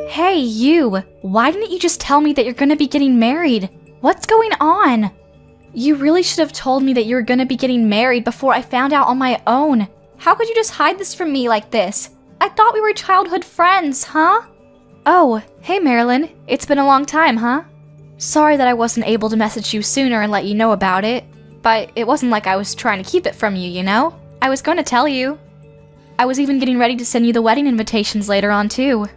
Hey, you! Why didn't you just tell me that you're gonna be getting married? What's going on? You really should have told me that you were gonna be getting married before I found out on my own. How could you just hide this from me like this? I thought we were childhood friends, huh? Oh, hey Marilyn. It's been a long time, huh? Sorry that I wasn't able to message you sooner and let you know about it. But it wasn't like I was trying to keep it from you, you know? I was going to tell you. I was even getting ready to send you the wedding invitations later on, too.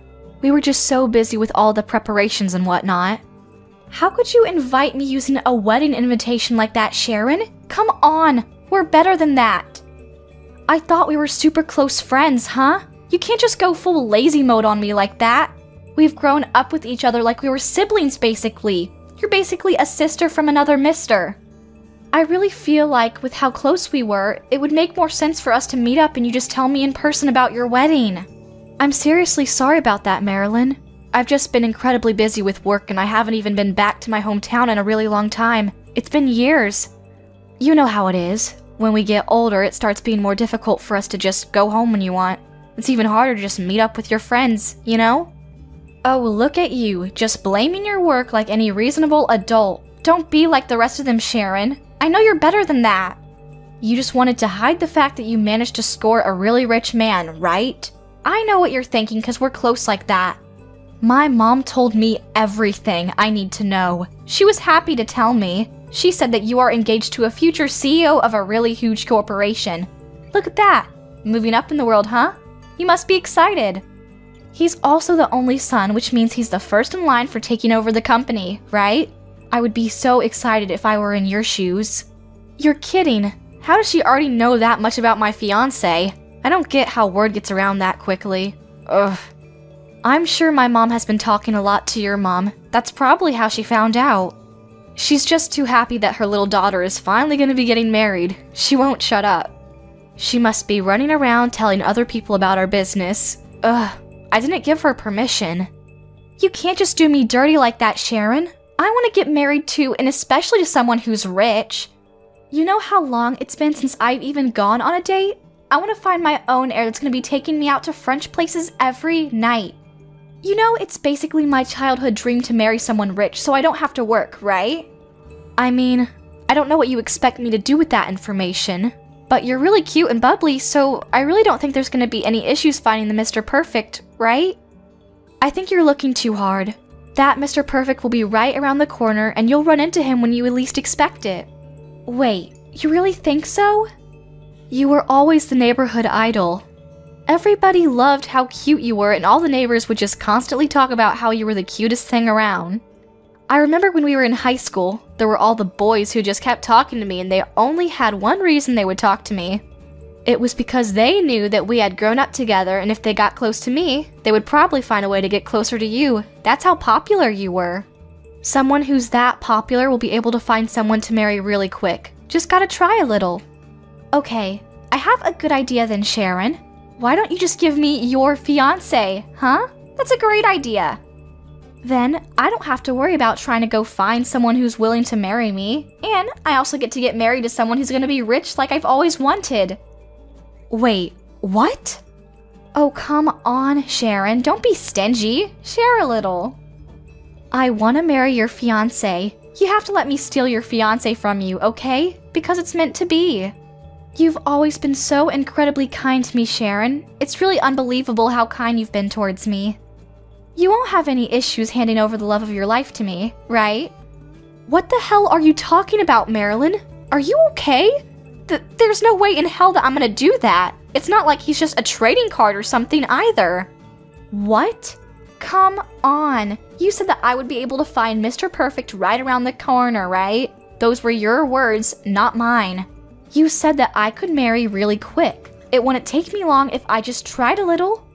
We were just so busy with all the preparations and whatnot. How could you invite me using a wedding invitation like that, Sharon? Come on, we're better than that. I thought we were super close friends, huh? You can't just go full lazy mode on me like that. We've grown up with each other like we were siblings, basically. You're basically a sister from another mister. I really feel like, with how close we were, it would make more sense for us to meet up and you just tell me in person about your wedding. I'm seriously sorry about that, Marilyn. I've just been incredibly busy with work and I haven't even been back to my hometown in a really long time. It's been years. You know how it is. When we get older, it starts being more difficult for us to just go home when you want. It's even harder to just meet up with your friends, you know? Oh, look at you, just blaming your work like any reasonable adult. Don't be like the rest of them, Sharon. I know you're better than that. You just wanted to hide the fact that you managed to score a really rich man, right? I know what you're thinking because we're close like that. My mom told me everything I need to know. She was happy to tell me. She said that you are engaged to a future CEO of a really huge corporation. Look at that. Moving up in the world, huh? You must be excited. He's also the only son, which means he's the first in line for taking over the company, right? I would be so excited if I were in your shoes. You're kidding. How does she already know that much about my fiancé? I don't get how word gets around that quickly. Ugh. I'm sure my mom has been talking a lot to your mom. That's probably how she found out. She's just too happy that her little daughter is finally going to be getting married. She won't shut up. She must be running around telling other people about our business. Ugh. I didn't give her permission. You can't just do me dirty like that, Sharon. I want to get married too, and especially to someone who's rich. You know how long it's been since I've even gone on a date? I want to find my own heir that's going to be taking me out to French places every night. You know, it's basically my childhood dream to marry someone rich so I don't have to work, right? I mean, I don't know what you expect me to do with that information. But you're really cute and bubbly, so I really don't think there's going to be any issues finding the Mr. Perfect, right? I think you're looking too hard. That Mr. Perfect will be right around the corner and you'll run into him when you least expect it. Wait, you really think so? You were always the neighborhood idol. Everybody loved how cute you were and all the neighbors would just constantly talk about how you were the cutest thing around. I remember when we were in high school, there were all the boys who just kept talking to me and they only had one reason they would talk to me. It was because they knew that we had grown up together and if they got close to me, they would probably find a way to get closer to you. That's how popular you were. Someone who's that popular will be able to find someone to marry really quick. Just gotta try a little. Okay, I have a good idea then, Sharon. Why don't you just give me your fiancé, huh? That's a great idea. Then, I don't have to worry about trying to go find someone who's willing to marry me, and I also get to get married to someone who's gonna be rich like I've always wanted. Wait, what? Oh, come on, Sharon, don't be stingy. Share a little. I want to marry your fiancé. You have to let me steal your fiancé from you, okay? Because it's meant to be. You've always been so incredibly kind to me, Sharon. It's really unbelievable how kind you've been towards me. You won't have any issues handing over the love of your life to me, right? What the hell are you talking about, Marilyn? Are you okay? There's no way in hell that I'm gonna do that. It's not like he's just a trading card or something either. What? Come on. You said that I would be able to find Mr. Perfect right around the corner, right? Those were your words, not mine. You said that I could marry really quick. It wouldn't take me long if I just tried a little.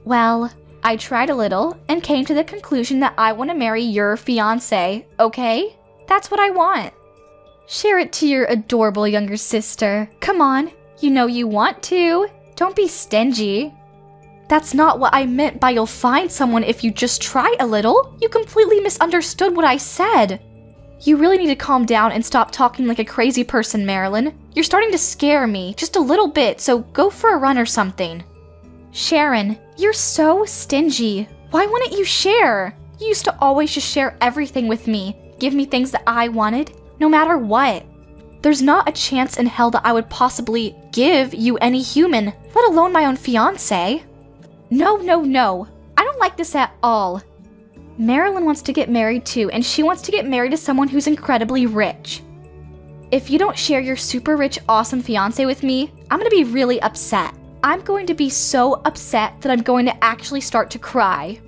Well, I tried a little and came to the conclusion that I want to marry your fiancé, okay? That's what I want. Share it to your adorable younger sister. Come on, you know you want to. Don't be stingy. That's not what I meant by you'll find someone if you just try a little. You completely misunderstood what I said. You really need to calm down and stop talking like a crazy person, Marilyn. You're starting to scare me, just a little bit, so go for a run or something. Sharon, you're so stingy. Why wouldn't you share? You used to always just share everything with me, give me things that I wanted, no matter what. There's not a chance in hell that I would possibly give you any human, let alone my own fiancé. No, no, no. I don't like this at all. Marilyn wants to get married too, and she wants to get married to someone who's incredibly rich. If you don't share your super rich, awesome fiancé with me, I'm gonna be really upset. I'm going to be so upset that I'm going to actually start to cry.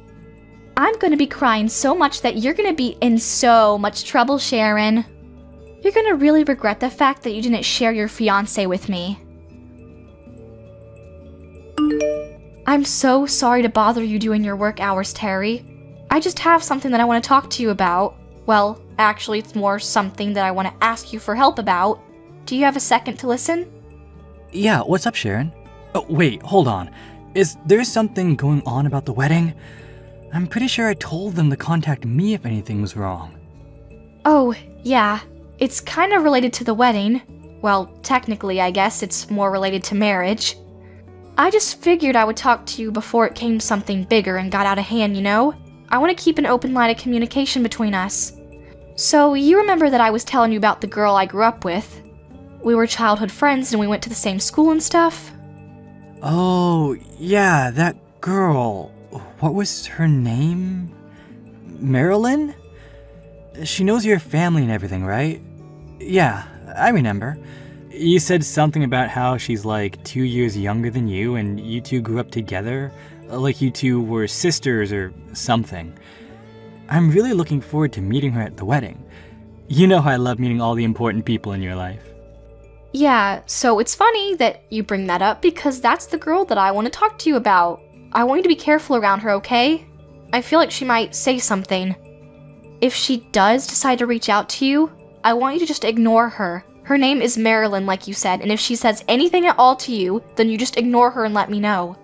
I'm going to be crying so much that you're going to be in so much trouble, Sharon. You're going to really regret the fact that you didn't share your fiancé with me. I'm so sorry to bother you during your work hours, Terry. I just have something that I want to talk to you about. Well, actually, it's more something that I want to ask you for help about. Do you have a second to listen? Yeah, what's up, Sharon? Oh, wait, hold on. Is there something going on about the wedding? I'm pretty sure I told them to contact me if anything was wrong. Oh, yeah. It's kind of related to the wedding. Well, technically, I guess it's more related to marriage. I just figured I would talk to you before it came something bigger and got out of hand, you know? I want to keep an open line of communication between us. So, you remember that I was telling you about the girl I grew up with? We were childhood friends and we went to the same school and stuff. Oh, yeah, that girl. What was her name? Marilyn? She knows your family and everything, right? Yeah, I remember. You said something about how she's like 2 years younger than you and you two grew up together, like you two were sisters or something. I'm really looking forward to meeting her at the wedding. You know how I love meeting all the important people in your life. Yeah, so it's funny that you bring that up because that's the girl that I want to talk to you about. I want you to be careful around her, okay? I feel like she might say something. If she does decide to reach out to you, I want you to just ignore her. Her name is Marilyn, like you said, and if she says anything at all to you, then you just ignore her and let me know.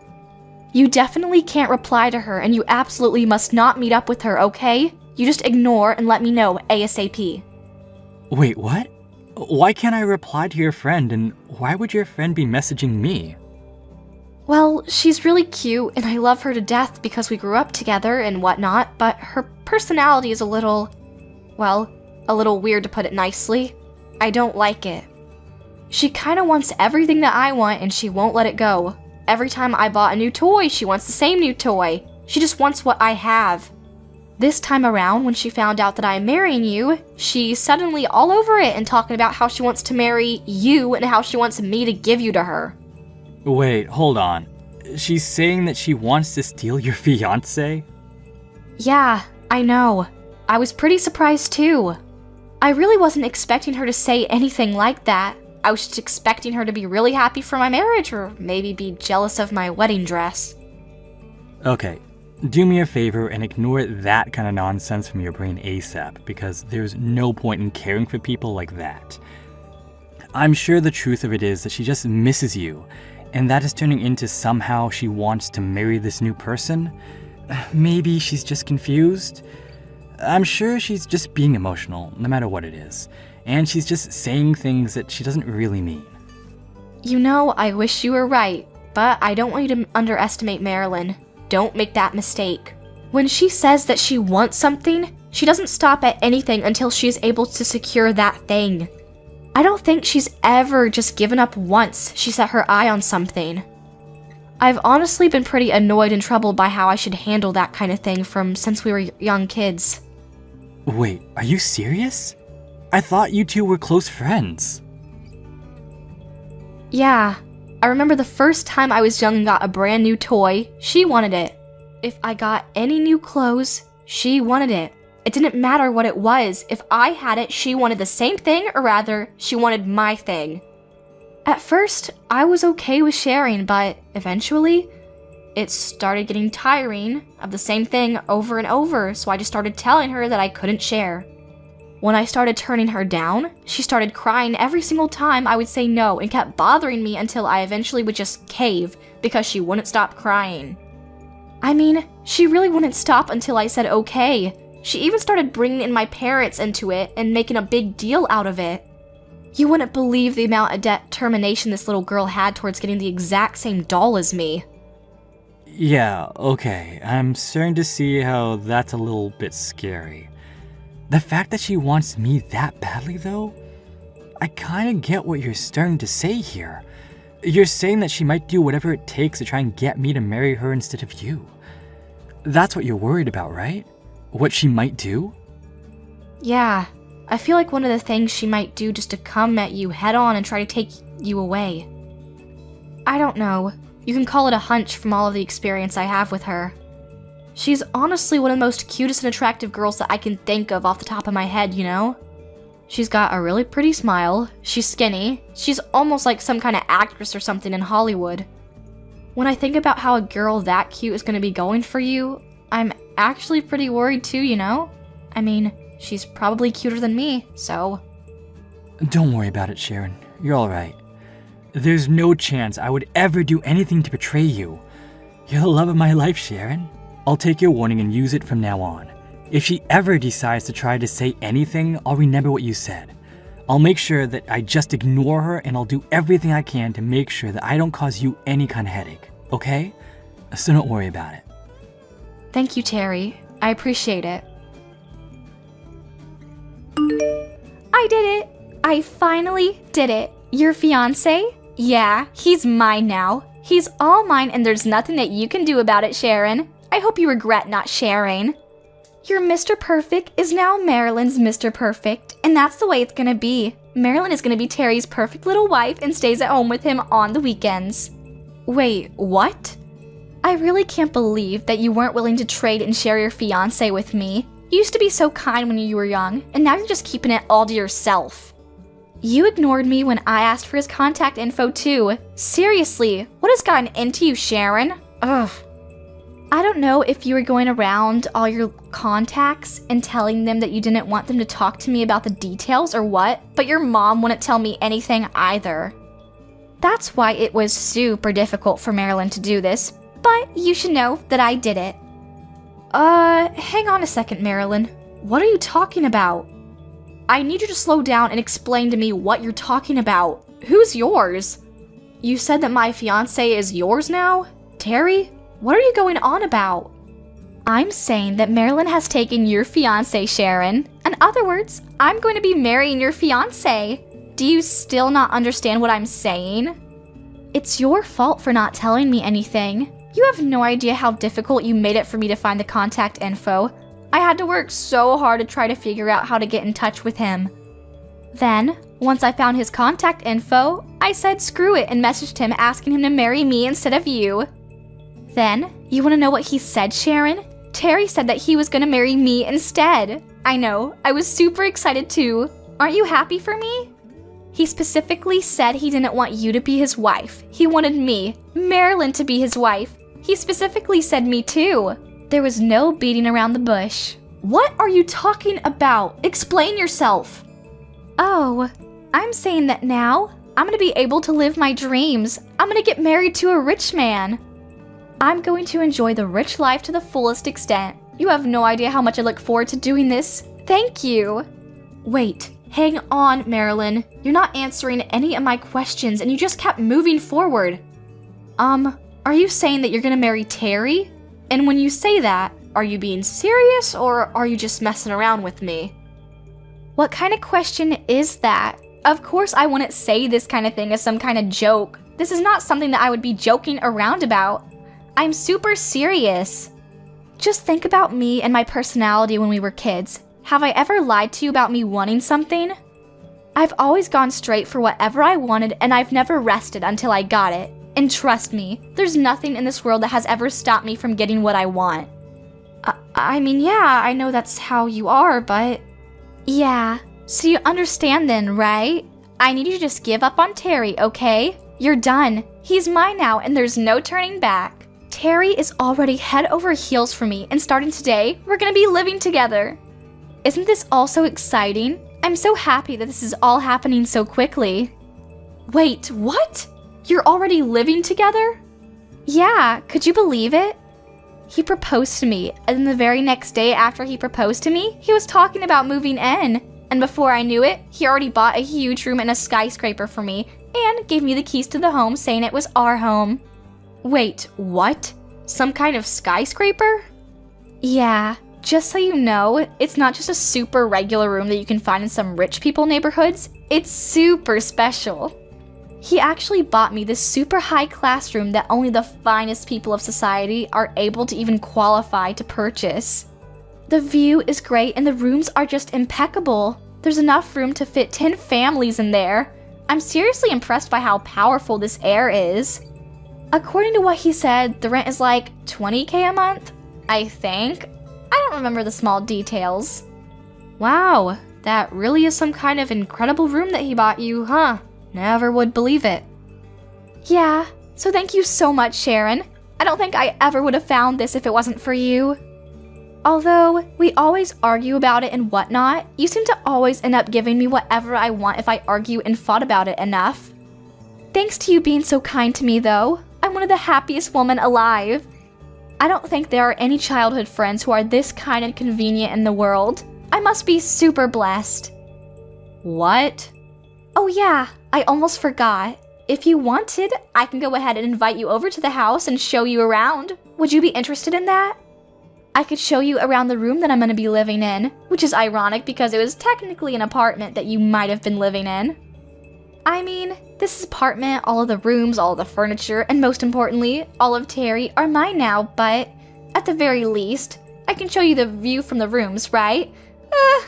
You definitely can't reply to her, and you absolutely must not meet up with her, okay? You just ignore and let me know ASAP. Wait, what? Why can't I reply to your friend, and why would your friend be messaging me? Well, she's really cute, and I love her to death because we grew up together and whatnot, but her personality is a little weird to put it nicely. I don't like it. She kinda wants everything that I want, and she won't let it go. Every time I bought a new toy, she wants the same new toy. She just wants what I have. This time around, when she found out that I'm marrying you, she's suddenly all over it and talking about how she wants to marry you and how she wants me to give you to her. Wait, hold on. She's saying that she wants to steal your fiancé? Yeah, I know. I was pretty surprised too. I really wasn't expecting her to say anything like that. I was just expecting her to be really happy for my marriage or maybe be jealous of my wedding dress. Okay, do me a favor and ignore that kind of nonsense from your brain ASAP, because there's no point in caring for people like that. I'm sure the truth of it is that she just misses you, and that is turning into somehow she wants to marry this new person. Maybe she's just confused. I'm sure she's just being emotional, no matter what it is, and she's just saying things that she doesn't really mean. You know, I wish you were right, but I don't want you to underestimate Marilyn. Don't make that mistake. When she says that she wants something, she doesn't stop at anything until she is able to secure that thing. I don't think she's ever just given up once she set her eye on something. I've honestly been pretty annoyed and troubled by how I should handle that kind of thing since we were young kids. Wait, are you serious? I thought you two were close friends. Yeah, I remember the first time I was young and got a brand new toy, she wanted it. If I got any new clothes, she wanted it. It didn't matter what it was. If I had it, she wanted the same thing, or rather, she wanted my thing. At first, I was okay with sharing, but eventually, it started getting tiring of the same thing over and over, so I just started telling her that I couldn't share. When I started turning her down, she started crying every single time I would say no and kept bothering me until I eventually would just cave because she wouldn't stop crying. I mean, she really wouldn't stop until I said okay. She even started bringing in my parents into it and making a big deal out of it. You wouldn't believe the amount of determination this little girl had towards getting the exact same doll as me. Yeah, okay. I'm starting to see how that's a little bit scary. The fact that she wants me that badly, though? I kinda get what you're starting to say here. You're saying that she might do whatever it takes to try and get me to marry her instead of you. That's what you're worried about, right? What she might do? Yeah, I feel like one of the things she might do just to come at you head on and try to take you away. I don't know. You can call it a hunch from all of the experience I have with her. She's honestly one of the most cutest and attractive girls that I can think of off the top of my head, you know? She's got a really pretty smile, she's skinny, she's almost like some kind of actress or something in Hollywood. When I think about how a girl that cute is gonna be going for you, I'm actually pretty worried too, you know? I mean, she's probably cuter than me, so... Don't worry about it, Sharon. You're alright. There's no chance I would ever do anything to betray you. You're the love of my life, Sharon. I'll take your warning and use it from now on. If she ever decides to try to say anything, I'll remember what you said. I'll make sure that I just ignore her, and I'll do everything I can to make sure that I don't cause you any kind of headache, okay? So don't worry about it. Thank you, Terry. I appreciate it. I did it! I finally did it. Your fiancé? Yeah, he's mine now. He's all mine, and there's nothing that you can do about it, Sharon. I hope you regret not sharing. Your Mr. Perfect is now Marilyn's Mr. Perfect, and that's the way it's gonna be. Marilyn is gonna be Terry's perfect little wife and stays at home with him on the weekends. Wait, what? I really can't believe that you weren't willing to trade and share your fiancé with me. You used to be so kind when you were young, and now you're just keeping it all to yourself. You ignored me when I asked for his contact info too. Seriously, what has gotten into you, Sharon? Ugh. I don't know if you were going around all your contacts and telling them that you didn't want them to talk to me about the details or what, but your mom wouldn't tell me anything either. That's why it was super difficult for Marilyn to do this, but you should know that I did it. Hang on a second, Marilyn. What are you talking about? I need you to slow down and explain to me what you're talking about. Who's yours? You said that my fiancé is yours now? Terry? What are you going on about? I'm saying that Marilyn has taken your fiancé, Sharon. In other words, I'm going to be marrying your fiancé. Do you still not understand what I'm saying? It's your fault for not telling me anything. You have no idea how difficult you made it for me to find the contact info. I had to work so hard to try to figure out how to get in touch with him. Then, once I found his contact info, I said screw it and messaged him asking him to marry me instead of you. Then, you want to know what he said, Sharon? Terry said that he was going to marry me instead. I know, I was super excited too. Aren't you happy for me? He specifically said he didn't want you to be his wife. He wanted me, Marilyn, to be his wife. He specifically said me too. There was no beating around the bush. What are you talking about? Explain yourself. Oh, I'm saying that now I'm going to be able to live my dreams. I'm going to get married to a rich man. I'm going to enjoy the rich life to the fullest extent. You have no idea how much I look forward to doing this. Thank you. Wait, hang on, Marilyn. You're not answering any of my questions and you just kept moving forward. Are you saying that you're gonna marry Terry? And when you say that, are you being serious or are you just messing around with me? What kind of question is that? Of course I wouldn't say this kind of thing as some kind of joke. This is not something that I would be joking around about. I'm super serious. Just think about me and my personality when we were kids. Have I ever lied to you about me wanting something? I've always gone straight for whatever I wanted and I've never rested until I got it. And trust me, there's nothing in this world that has ever stopped me from getting what I want. I mean, yeah, I know that's how you are, but... Yeah, so you understand then, right? I need you to just give up on Terry, okay? You're done. He's mine now and there's no turning back. Terry is already head over heels for me and starting today, we're gonna be living together. Isn't this all so exciting? I'm so happy that this is all happening so quickly. Wait, what? You're already living together? Yeah, could you believe it? He proposed to me, and then the very next day after he proposed to me, he was talking about moving in. And before I knew it, he already bought a huge room in a skyscraper for me and gave me the keys to the home saying it was our home. Wait, what? Some kind of skyscraper? Yeah, just so you know, it's not just a super regular room that you can find in some rich people neighborhoods. It's super special. He actually bought me this super high class room that only the finest people of society are able to even qualify to purchase. The view is great and the rooms are just impeccable. There's enough room to fit 10 families in there. I'm seriously impressed by how powerful this air is. According to what he said, the rent is like $20K a month, I think. I don't remember the small details. Wow, that really is some kind of incredible room that he bought you, huh? Never would believe it. Yeah, so thank you so much, Sharon. I don't think I ever would have found this if it wasn't for you. Although we always argue about it and whatnot, you seem to always end up giving me whatever I want if I argue and fought about it enough. Thanks to you being so kind to me, though. I'm one of the happiest women alive. I don't think there are any childhood friends who are this kind and convenient in the world. I must be super blessed. What? Oh yeah, I almost forgot. If you wanted, I can go ahead and invite you over to the house and show you around. Would you be interested in that? I could show you around the room that I'm going to be living in, which is ironic because it was technically an apartment that you might have been living in. I mean, this apartment, all of the rooms, all of the furniture, and most importantly, all of Terry are mine now, but at the very least, I can show you the view from the rooms, right?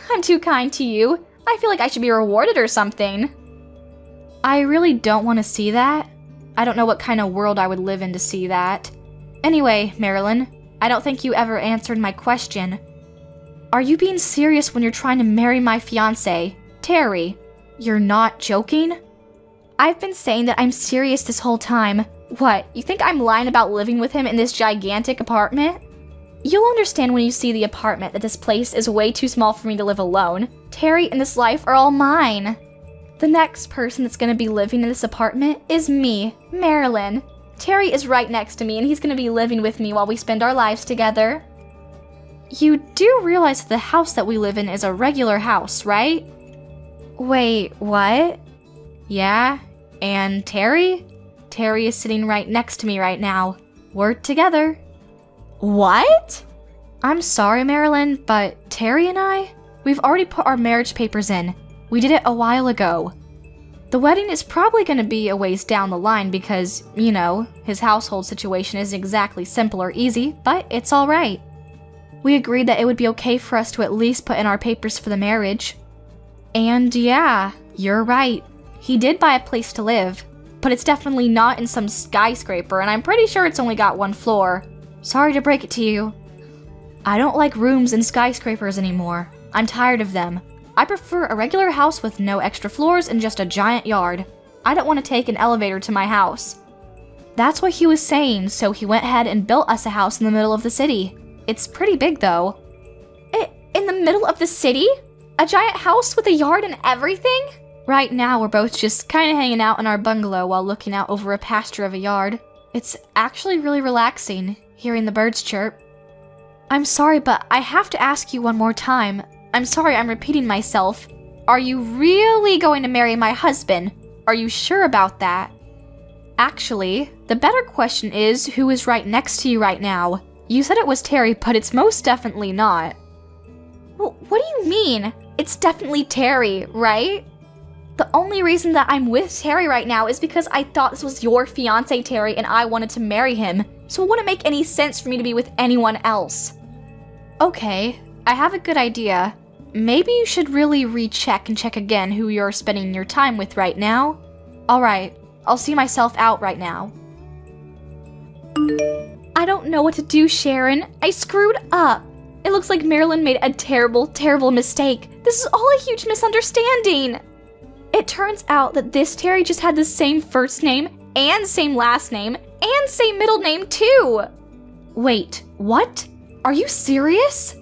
I'm too kind to you. I feel like I should be rewarded or something. I really don't want to see that. I don't know what kind of world I would live in to see that. Anyway, Marilyn, I don't think you ever answered my question. Are you being serious when you're trying to marry my fiancé, Terry? You're not joking? I've been saying that I'm serious this whole time. What, you think I'm lying about living with him in this gigantic apartment? You'll understand when you see the apartment that this place is way too small for me to live alone. Terry and this life are all mine. The next person that's gonna be living in this apartment is me, Marilyn. Terry is right next to me and he's gonna be living with me while we spend our lives together. You do realize that the house that we live in is a regular house, right? Wait, what? Yeah, and Terry? Terry is sitting right next to me right now. We're together. What? I'm sorry, Marilyn, but Terry and we've already put our marriage papers in. We did it a while ago. The wedding is probably going to be a ways down the line because, you know, his household situation isn't exactly simple or easy, but it's alright. We agreed that it would be okay for us to at least put in our papers for the marriage. And yeah, you're right. He did buy a place to live, but it's definitely not in some skyscraper, and I'm pretty sure it's only got 1 floor. Sorry to break it to you. I don't like rooms in skyscrapers anymore. I'm tired of them. I prefer a regular house with no extra floors and just a giant yard. I don't want to take an elevator to my house. That's what he was saying, so he went ahead and built us a house in the middle of the city. It's pretty big though. In the middle of the city? A giant house with a yard and everything? Right now we're both just kind of hanging out in our bungalow while looking out over a pasture of a yard. It's actually really relaxing, hearing the birds chirp. I'm sorry, but I have to ask you one more time. I'm sorry I'm repeating myself. Are you really going to marry my husband? Are you sure about that? Actually, the better question is who is right next to you right now? You said it was Terry, but it's most definitely not. Well, what do you mean? It's definitely Terry, right? The only reason that I'm with Terry right now is because I thought this was your fiancé, Terry, and I wanted to marry him, so it wouldn't make any sense for me to be with anyone else. Okay, I have a good idea. Maybe you should really recheck and check again who you're spending your time with right now. Alright, I'll see myself out right now. I don't know what to do, Sharon. I screwed up. It looks like Marilyn made a terrible, terrible mistake. This is all a huge misunderstanding. It turns out that this Terry just had the same first name and same last name and same middle name too. Wait, what? Are you serious?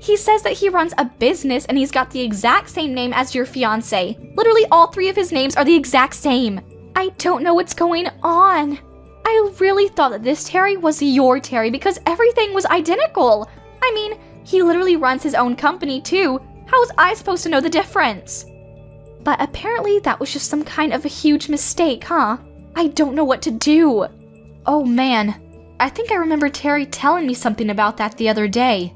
He says that he runs a business and he's got the exact same name as your fiancé. Literally all 3 of his names are the exact same. I don't know what's going on. I really thought that this Terry was your Terry because everything was identical. I mean, he literally runs his own company too. How was I supposed to know the difference? But apparently that was just some kind of a huge mistake, huh? I don't know what to do. Oh man, I think I remember Terry telling me something about that the other day.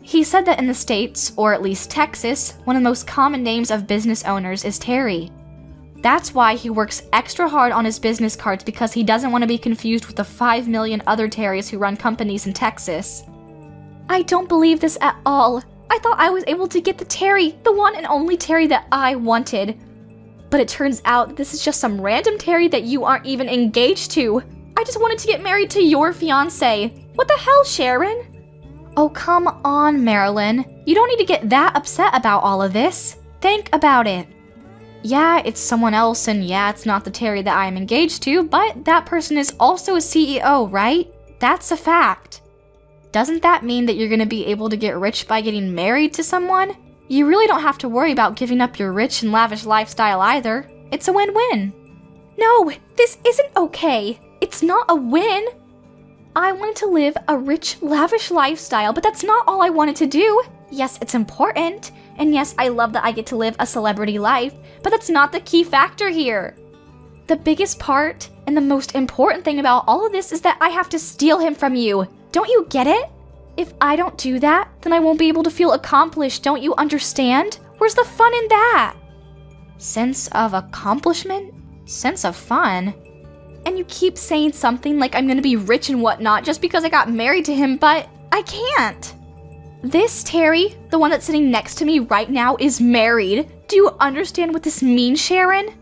He said that in the States, or at least Texas, one of the most common names of business owners is Terry. That's why he works extra hard on his business cards, because he doesn't want to be confused with the 5 million other Terrys who run companies in Texas. I don't believe this at all. I thought I was able to get the Terry, the one and only Terry that I wanted. But it turns out that this is just some random Terry that you aren't even engaged to. I just wanted to get married to your fiancé. What the hell, Sharon? Oh, come on, Marilyn. You don't need to get that upset about all of this. Think about it. Yeah, it's someone else, and yeah, it's not the Terry that I am engaged to, but that person is also a CEO, right? That's a fact. Doesn't that mean that you're going to be able to get rich by getting married to someone? You really don't have to worry about giving up your rich and lavish lifestyle either. It's a win-win. No, this isn't okay. It's not a win. I wanted to live a rich, lavish lifestyle, but that's not all I wanted to do. Yes, it's important, and yes, I love that I get to live a celebrity life, but that's not the key factor here. The biggest part and the most important thing about all of this is that I have to steal him from you. Don't you get it? If I don't do that, then I won't be able to feel accomplished, don't you understand? Where's the fun in that? Sense of accomplishment? Sense of fun? And you keep saying something like I'm gonna be rich and whatnot just because I got married to him, but I can't. This Terry, the one that's sitting next to me right now, is married. Do you understand what this means, Sharon?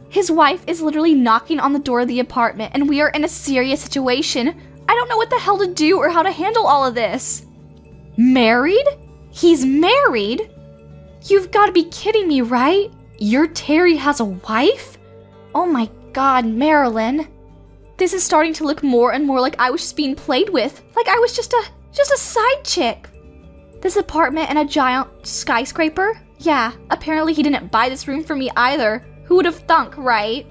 His wife is literally knocking on the door of the apartment, and we are in a serious situation. I don't know what the hell to do or how to handle all of this. Married? He's married? You've got to be kidding me, right? Your Terry has a wife? Oh my God, Marilyn. This is starting to look more and more like I was just being played with, like I was just a side chick. This apartment and a giant skyscraper? Yeah, apparently he didn't buy this room for me either. Who would have thunk, right?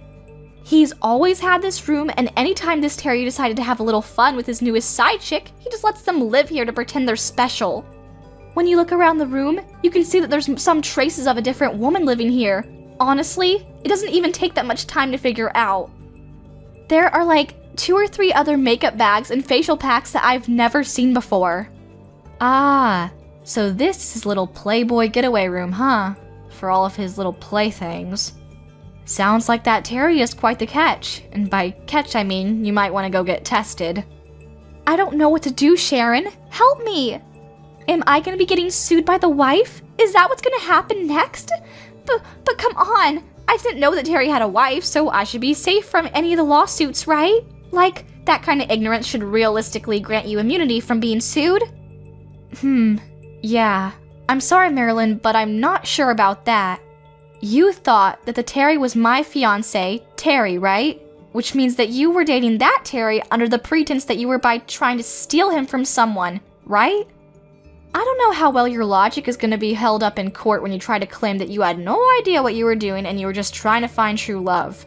He's always had this room, and anytime this Terry decided to have a little fun with his newest side chick, he just lets them live here to pretend they're special. When you look around the room, you can see that there's some traces of a different woman living here. Honestly, it doesn't even take that much time to figure out. There are like 2 or 3 other makeup bags and facial packs that I've never seen before. Ah, so this is his little Playboy getaway room, huh? For all of his little playthings. Sounds like that Terry is quite the catch, and by catch I mean you might want to go get tested. I don't know what to do, Sharon. Help me! Am I gonna be getting sued by the wife? Is that what's gonna happen next? But come on! I didn't know that Terry had a wife, so I should be safe from any of the lawsuits, right? Like, that kind of ignorance should realistically grant you immunity from being sued? Yeah. I'm sorry, Marilyn, but I'm not sure about that. You thought that the Terry was my fiancé, Terry, right? Which means that you were dating that Terry under the pretense that you were by trying to steal him from someone, right? I don't know how well your logic is going to be held up in court when you try to claim that you had no idea what you were doing and you were just trying to find true love.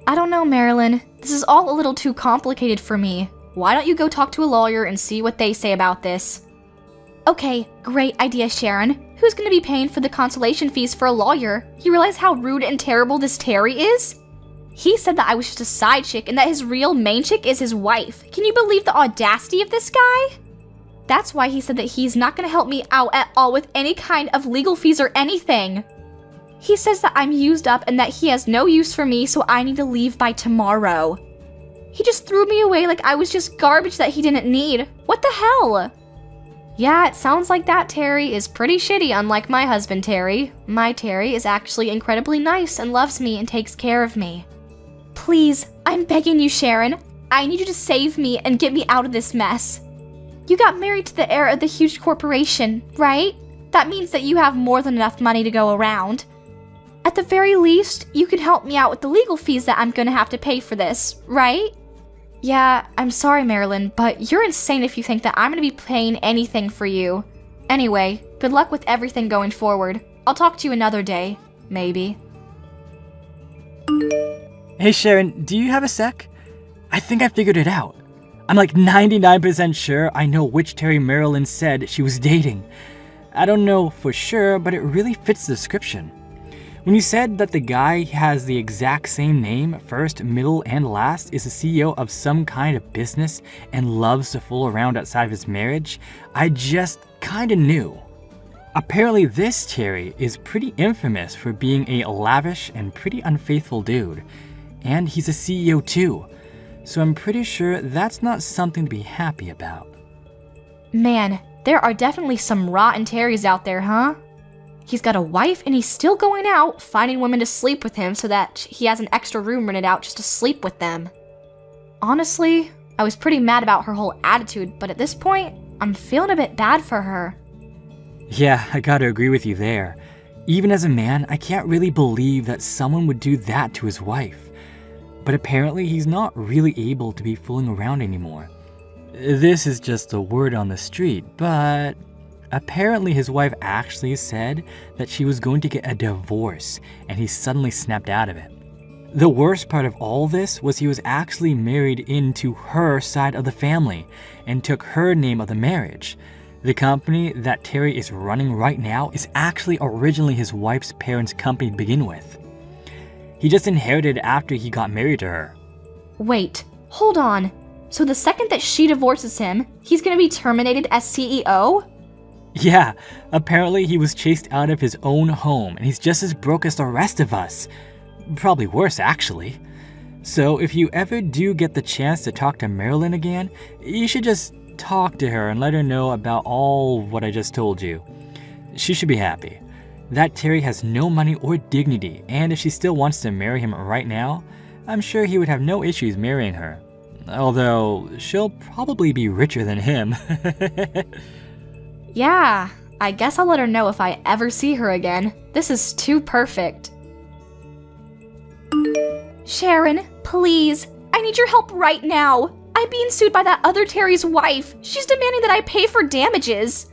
I don't know, Marilyn. This is all a little too complicated for me. Why don't you go talk to a lawyer and see what they say about this? Okay, great idea, Sharon. Who's going to be paying for the consultation fees for a lawyer? You realize how rude and terrible this Terry is? He said that I was just a side chick and that his real main chick is his wife. Can you believe the audacity of this guy? That's why he said that he's not going to help me out at all with any kind of legal fees or anything. He says that I'm used up and that he has no use for me, so I need to leave by tomorrow. He just threw me away like I was just garbage that he didn't need. What the hell? Yeah, it sounds like that Terry is pretty shitty, unlike my husband Terry. My Terry is actually incredibly nice and loves me and takes care of me. Please, I'm begging you, Sharon. I need you to save me and get me out of this mess. You got married to the heir of the huge corporation, right? That means that you have more than enough money to go around. At the very least, you can help me out with the legal fees that I'm gonna have to pay for this, right? Yeah, I'm sorry, Marilyn, but you're insane if you think that I'm gonna be paying anything for you. Anyway, good luck with everything going forward. I'll talk to you another day, maybe. Hey Sharon, do you have a sec? I think I figured it out. I'm like 99% sure I know which Terry Marilyn said she was dating. I don't know for sure, but it really fits the description. When you said that the guy has the exact same name, first, middle, and last, is the CEO of some kind of business and loves to fool around outside of his marriage, I just kinda knew. Apparently this Terry is pretty infamous for being a lavish and pretty unfaithful dude. And he's a CEO too, so I'm pretty sure that's not something to be happy about. Man, there are definitely some rotten Terrys out there, huh? He's got a wife and he's still going out, finding women to sleep with him so that he has an extra room rented out just to sleep with them. Honestly, I was pretty mad about her whole attitude, but at this point, I'm feeling a bit bad for her. Yeah, I gotta agree with you there. Even as a man, I can't really believe that someone would do that to his wife. But apparently he's not really able to be fooling around anymore. This is just a word on the street, but apparently his wife actually said that she was going to get a divorce, and he suddenly snapped out of it. The worst part of all this was he was actually married into her side of the family and took her name of the marriage. The company that Terry is running right now is actually originally his wife's parents' company to begin with. He just inherited it after he got married to her. Wait, hold on. So the second that she divorces him, he's gonna be terminated as CEO? Yeah, apparently he was chased out of his own home and he's just as broke as the rest of us. Probably worse, actually. So if you ever do get the chance to talk to Marilyn again, you should just talk to her and let her know about all what I just told you. She should be happy. That Terry has no money or dignity, and if she still wants to marry him right now, I'm sure he would have no issues marrying her. Although, she'll probably be richer than him. Yeah, I guess I'll let her know if I ever see her again. This is too perfect. Sharon, please, I need your help right now. I'm being sued by that other Terry's wife. She's demanding that I pay for damages.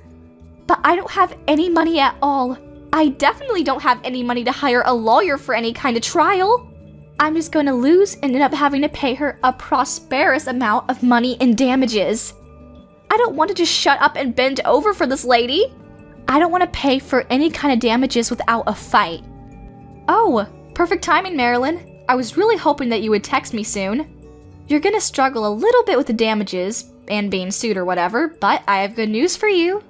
But I don't have any money at all. I definitely don't have any money to hire a lawyer for any kind of trial. I'm just going to lose and end up having to pay her a prosperous amount of money in damages. I don't want to just shut up and bend over for this lady. I don't want to pay for any kind of damages without a fight. Oh, perfect timing, Marilyn. I was really hoping that you would text me soon. You're gonna struggle a little bit with the damages and being sued or whatever, but I have good news for you.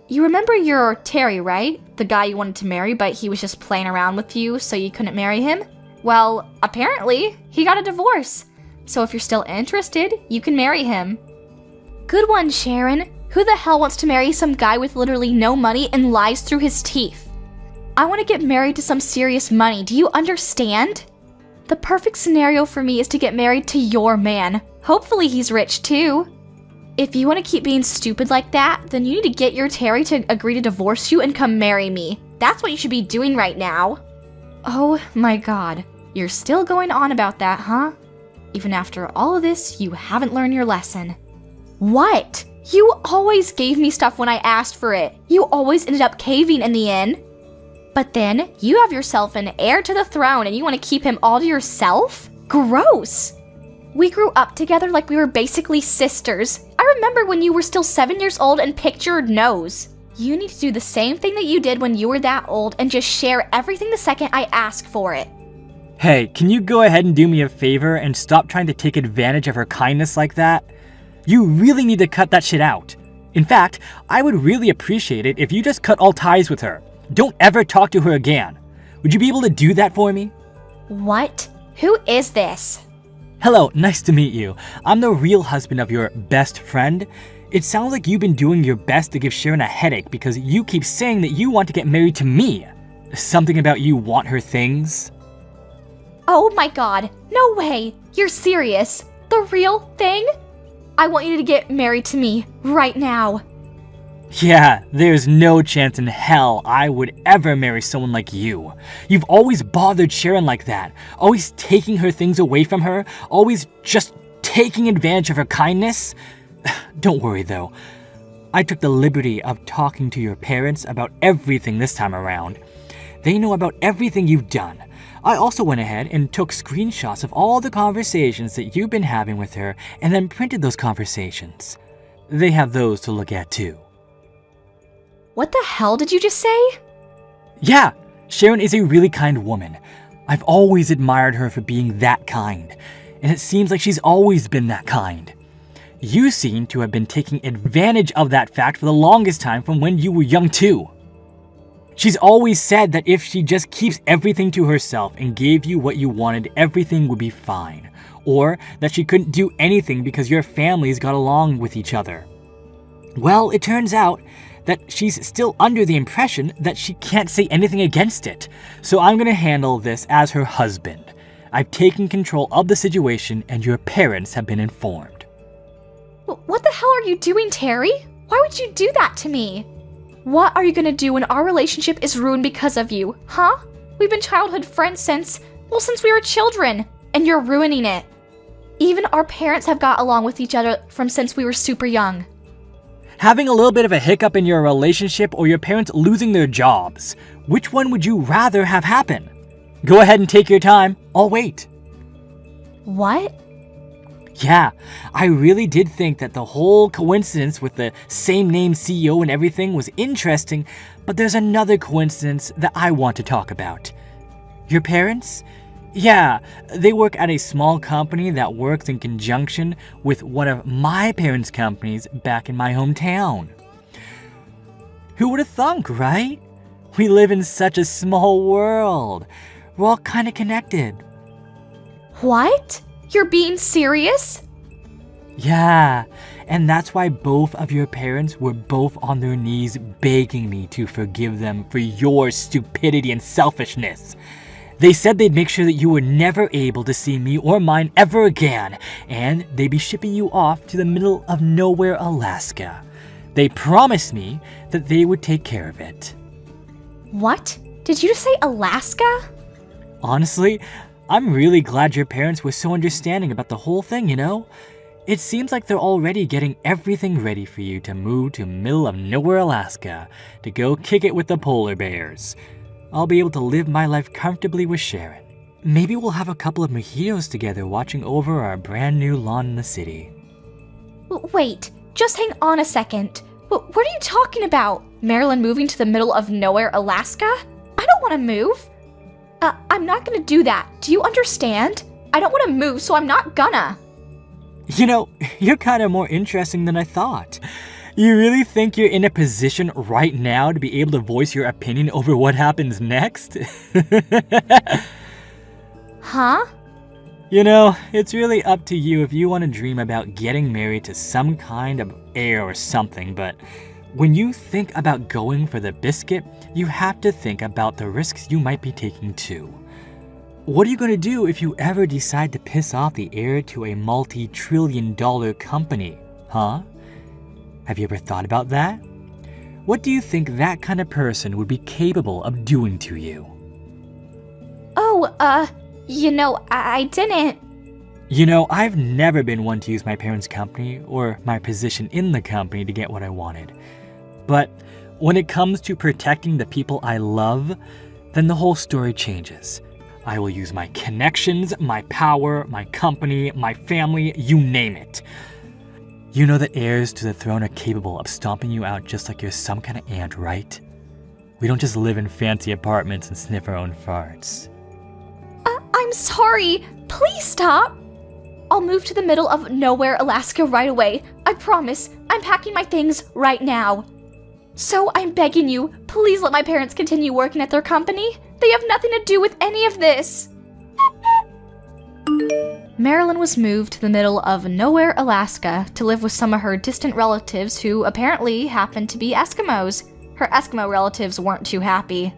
You remember your Terry, right? The guy you wanted to marry, but he was just playing around with you so you couldn't marry him? Well, apparently, he got a divorce. So if you're still interested, you can marry him. Good one, Sharon. Who the hell wants to marry some guy with literally no money and lies through his teeth? I want to get married to some serious money, do you understand? The perfect scenario for me is to get married to your man. Hopefully he's rich too. If you want to keep being stupid like that, then you need to get your Terry to agree to divorce you and come marry me. That's what you should be doing right now. Oh my god, you're still going on about that, huh? Even after all of this, you haven't learned your lesson. What? You always gave me stuff when I asked for it. You always ended up caving in the end. But then, you have yourself an heir to the throne and you want to keep him all to yourself? Gross! We grew up together like we were basically sisters. I remember when you were still 7 years old and picked your nose. You need to do the same thing that you did when you were that old and just share everything the second I ask for it. Hey, can you go ahead and do me a favor and stop trying to take advantage of her kindness like that? You really need to cut that shit out. In fact, I would really appreciate it if you just cut all ties with her. Don't ever talk to her again. Would you be able to do that for me? What? Who is this? Hello, nice to meet you. I'm the real husband of your best friend. It sounds like you've been doing your best to give Sharon a headache because you keep saying that you want to get married to me. Something about you want her things? Oh my god, no way! You're serious? The real thing? I want you to get married to me right now. Yeah, there's no chance in hell I would ever marry someone like you. You've always bothered Sharon like that, always taking her things away from her, always just taking advantage of her kindness. Don't worry though, I took the liberty of talking to your parents about everything this time around. They know about everything you've done. I also went ahead and took screenshots of all the conversations that you've been having with her and then printed those conversations. They have those to look at too. What the hell did you just say? Yeah, Sharon is a really kind woman. I've always admired her for being that kind, and it seems like she's always been that kind. You seem to have been taking advantage of that fact for the longest time from when you were young too. She's always said that if she just keeps everything to herself and gave you what you wanted, everything would be fine. Or that she couldn't do anything because your families got along with each other. Well, it turns out that she's still under the impression that she can't say anything against it. So I'm gonna handle this as her husband. I've taken control of the situation and your parents have been informed. What the hell are you doing, Terry? Why would you do that to me? What are you gonna do when our relationship is ruined because of you, huh? We've been childhood friends since we were children, and you're ruining it. Even our parents have got along with each other from since we were super young. Having a little bit of a hiccup in your relationship or your parents losing their jobs, which one would you rather have happen? Go ahead and take your time, I'll wait. What? Yeah, I really did think that the whole coincidence with the same name CEO and everything was interesting, but there's another coincidence that I want to talk about. Your parents? Yeah, they work at a small company that works in conjunction with one of my parents' companies back in my hometown. Who would have thunk, right? We live in such a small world. We're all kind of connected. What? You're being serious? Yeah, and that's why both of your parents were both on their knees begging me to forgive them for your stupidity and selfishness. They said they'd make sure that you were never able to see me or mine ever again, and they'd be shipping you off to the middle of nowhere, Alaska. They promised me that they would take care of it. What? Did you just say Alaska? Honestly, I'm really glad your parents were so understanding about the whole thing, you know? It seems like they're already getting everything ready for you to move to middle of nowhere, Alaska, to go kick it with the polar bears. I'll be able to live my life comfortably with Sharon. Maybe we'll have a couple of mojitos together watching over our brand new lawn in the city. Wait, just hang on a second. What are you talking about? Marilyn moving to the middle of nowhere, Alaska? I don't want to move. I'm not gonna do that. Do you understand? I don't want to move, so I'm not gonna. You know, you're kind of more interesting than I thought. You really think you're in a position right now to be able to voice your opinion over what happens next? Huh? You know, it's really up to you if you want to dream about getting married to some kind of heir or something, but when you think about going for the biscuit, you have to think about the risks you might be taking too. What are you going to do if you ever decide to piss off the heir to a multi-trillion-dollar company, huh? Have you ever thought about that? What do you think that kind of person would be capable of doing to you? Oh, I didn't. You know, I've never been one to use my parents' company or my position in the company to get what I wanted. But when it comes to protecting the people I love, then the whole story changes. I will use my connections, my power, my company, my family, you name it. You know that heirs to the throne are capable of stomping you out just like you're some kind of ant, right? We don't just live in fancy apartments and sniff our own farts. I'm sorry. Please stop. I'll move to the middle of nowhere, Alaska right away. I promise. I'm packing my things right now. So I'm begging you, please let my parents continue working at their company. They have nothing to do with any of this. Marilyn was moved to the middle of nowhere, Alaska, to live with some of her distant relatives who apparently happened to be Eskimos. Her Eskimo relatives weren't too happy.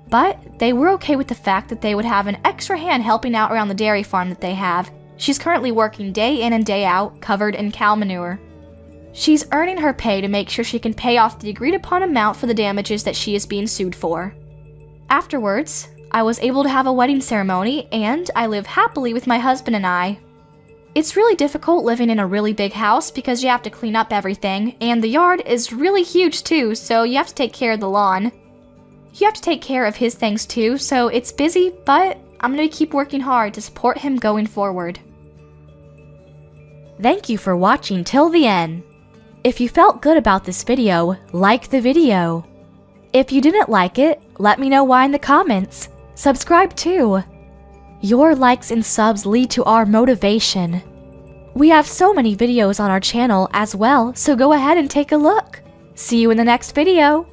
But they were okay with the fact that they would have an extra hand helping out around the dairy farm that they have. She's currently working day in and day out, covered in cow manure. She's earning her pay to make sure she can pay off the agreed upon amount for the damages that she is being sued for. Afterwards, I was able to have a wedding ceremony, and I live happily with my husband and I. It's really difficult living in a really big house because you have to clean up everything, and the yard is really huge too, so you have to take care of the lawn. You have to take care of his things too, so it's busy, but I'm gonna keep working hard to support him going forward. Thank you for watching till the end. If you felt good about this video, like the video. If you didn't like it, let me know why in the comments. Subscribe too. Your likes and subs lead to our motivation. We have so many videos on our channel as well, so go ahead and take a look. See you in the next video.